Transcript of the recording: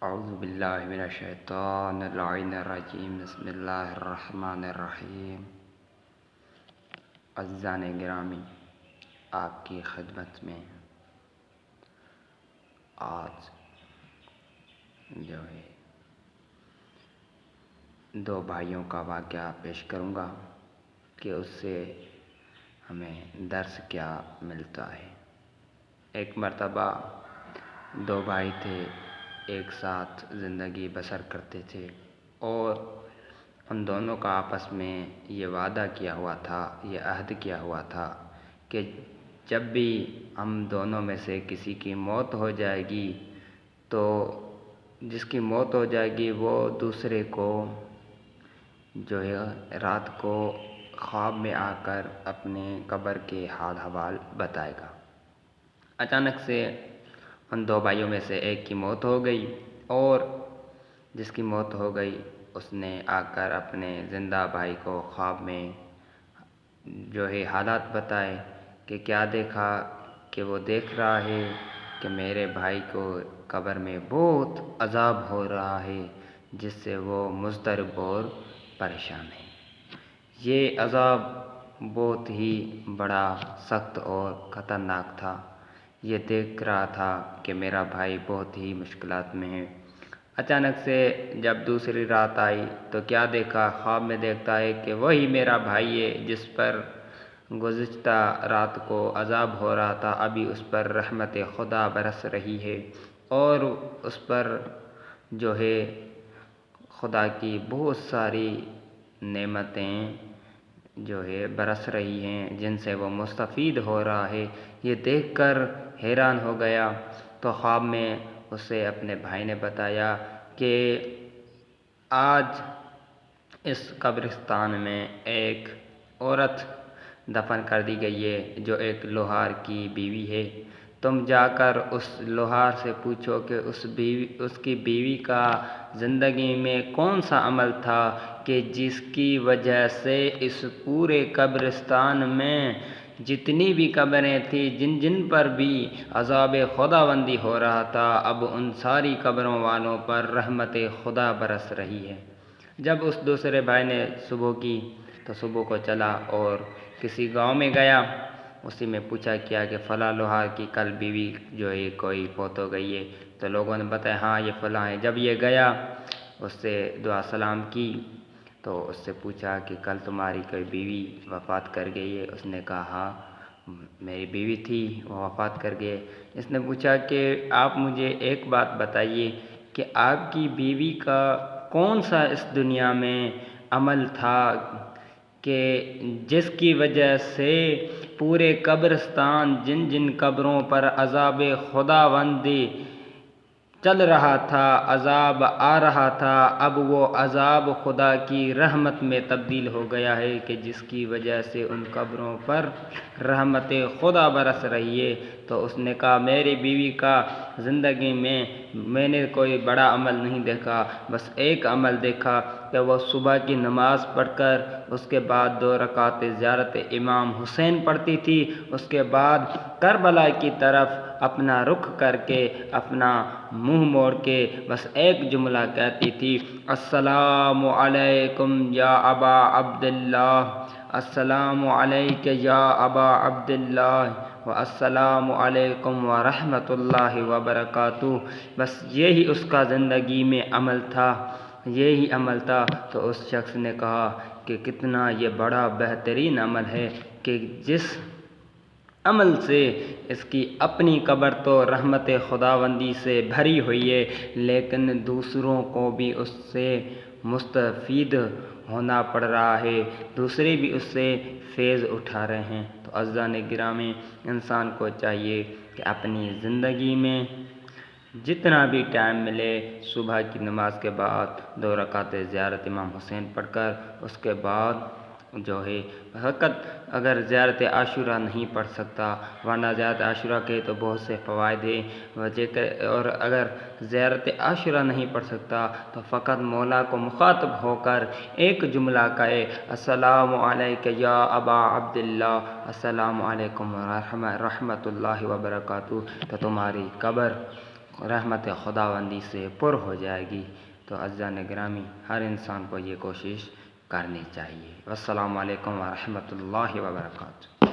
اعوذ باللہ من الشیطان اللعین الرجیم بسم اللہ الرحمن الرحیم۔ عزیزان گرامی، آپ کی خدمت میں آج دو بھائیوں کا واقعہ پیش کروں گا کہ اس سے ہمیں درس کیا ملتا ہے۔ ایک مرتبہ دو بھائی تھے، ایک ساتھ زندگی بسر کرتے تھے اور ان دونوں کا آپس میں یہ وعدہ کیا ہوا تھا، یہ عہد کیا ہوا تھا کہ جب بھی ہم دونوں میں سے کسی کی موت ہو جائے گی تو جس کی موت ہو جائے گی وہ دوسرے کو رات کو خواب میں آ کر اپنے قبر کے حال حوال بتائے گا۔ اچانک سے ان دو بھائیوں میں سے ایک کی موت ہو گئی اور جس کی موت ہو گئی اس نے آ کر اپنے زندہ بھائی کو خواب میں حالات بتائے کہ کیا دیکھا، کہ وہ دیکھ رہا ہے کہ میرے بھائی کو قبر میں بہت عذاب ہو رہا ہے جس سے وہ مضطرب اور پریشان ہے۔ یہ عذاب بہت ہی بڑا سخت اور خطرناک تھا۔ یہ دیکھ رہا تھا کہ میرا بھائی بہت ہی مشکلات میں ہے۔ اچانک سے جب دوسری رات آئی تو کیا دیکھا، خواب میں دیکھتا ہے کہ وہی میرا بھائی ہے جس پر گزشتہ رات کو عذاب ہو رہا تھا، ابھی اس پر رحمت خدا برس رہی ہے اور اس پر خدا کی بہت ساری نعمتیں برس رہی ہیں جن سے وہ مستفید ہو رہا ہے۔ یہ دیکھ کر حیران ہو گیا تو خواب میں اسے اپنے بھائی نے بتایا کہ آج اس قبرستان میں ایک عورت دفن کر دی گئی ہے جو ایک لوہار کی بیوی ہے۔ تم جا کر اس لوہار سے پوچھو کہ اس کی بیوی کا زندگی میں کون سا عمل تھا کہ جس کی وجہ سے اس پورے قبرستان میں جتنی بھی قبریں تھیں جن پر بھی عذاب خداوندی ہو رہا تھا، اب ان ساری قبروں والوں پر رحمت خدا برس رہی ہے۔ جب اس دوسرے بھائی نے صبح کی تو صبح کو چلا اور کسی گاؤں میں گیا، اسی میں پوچھا کیا کہ فلاں لوہار کی کل بیوی کوئی فوت ہو گئی ہے، تو لوگوں نے بتایا ہاں یہ فلاں ہے۔ جب یہ گیا اس سے دعا سلام کی تو اس سے پوچھا کہ کل تمہاری کوئی بیوی وفات کر گئی ہے؟ اس نے کہا ہاں میری بیوی تھی، وہ وفات کر گئے۔ اس نے پوچھا کہ آپ مجھے ایک بات بتائیے کہ آپ کی بیوی کا کون سا اس دنیا میں عمل تھا کہ جس کی وجہ سے پورے قبرستان جن قبروں پر عذاب خداوندی چل رہا تھا، عذاب آ رہا تھا، اب وہ عذاب خدا کی رحمت میں تبدیل ہو گیا ہے کہ جس کی وجہ سے ان قبروں پر رحمت خدا برس رہی ہے۔ تو اس نے کہا میری بیوی کا زندگی میں نے کوئی بڑا عمل نہیں دیکھا، بس ایک عمل دیکھا کہ وہ صبح کی نماز پڑھ کر اس کے بعد 2 رکعت زیارت امام حسین پڑھتی تھی، اس کے بعد کربلا کی طرف اپنا رخ کر کے اپنا منہ موڑ کے بس ایک جملہ کہتی تھی، السلام علیکم یا ابا عبداللہ، السلام علیک یا ابا عبداللہ والسلام علیکم ورحمۃ اللہ وبرکاتہ۔ بس یہی اس کا زندگی میں عمل تھا، یہی عمل تھا۔ تو اس شخص نے کہا کہ کتنا یہ بڑا بہترین عمل ہے کہ جس عمل سے اس کی اپنی قبر تو رحمت خداوندی سے بھری ہوئی ہے لیکن دوسروں کو بھی اس سے مستفید ہونا پڑ رہا ہے، دوسرے بھی اس سے فیض اٹھا رہے ہیں۔ تو عزیزان گرامی، انسان کو چاہیے کہ اپنی زندگی میں جتنا بھی ٹائم ملے صبح کی نماز کے بعد 2 رکعت زیارت امام حسین پڑھ کر اس کے بعد فقط اگر زیارت عاشوراء نہیں پڑھ سکتا، ورنہ زیارت عاشوراء کے تو بہت سے فوائد ہیں، اور اگر زیارت عاشوراء نہیں پڑھ سکتا تو فقط مولا کو مخاطب ہو کر ایک جملہ کہے، السلام علیک یا ابا عبداللہ، السلام علیکم ورحمۃ اللہ وبرکاتہ، تو تمہاری قبر رحمت خداوندی سے پر ہو جائے گی۔ تو عزیزان گرامی، ہر انسان کو یہ کوشش کرنی چاہیے۔ السلام علیکم ورحمۃ اللہ وبرکاتہ۔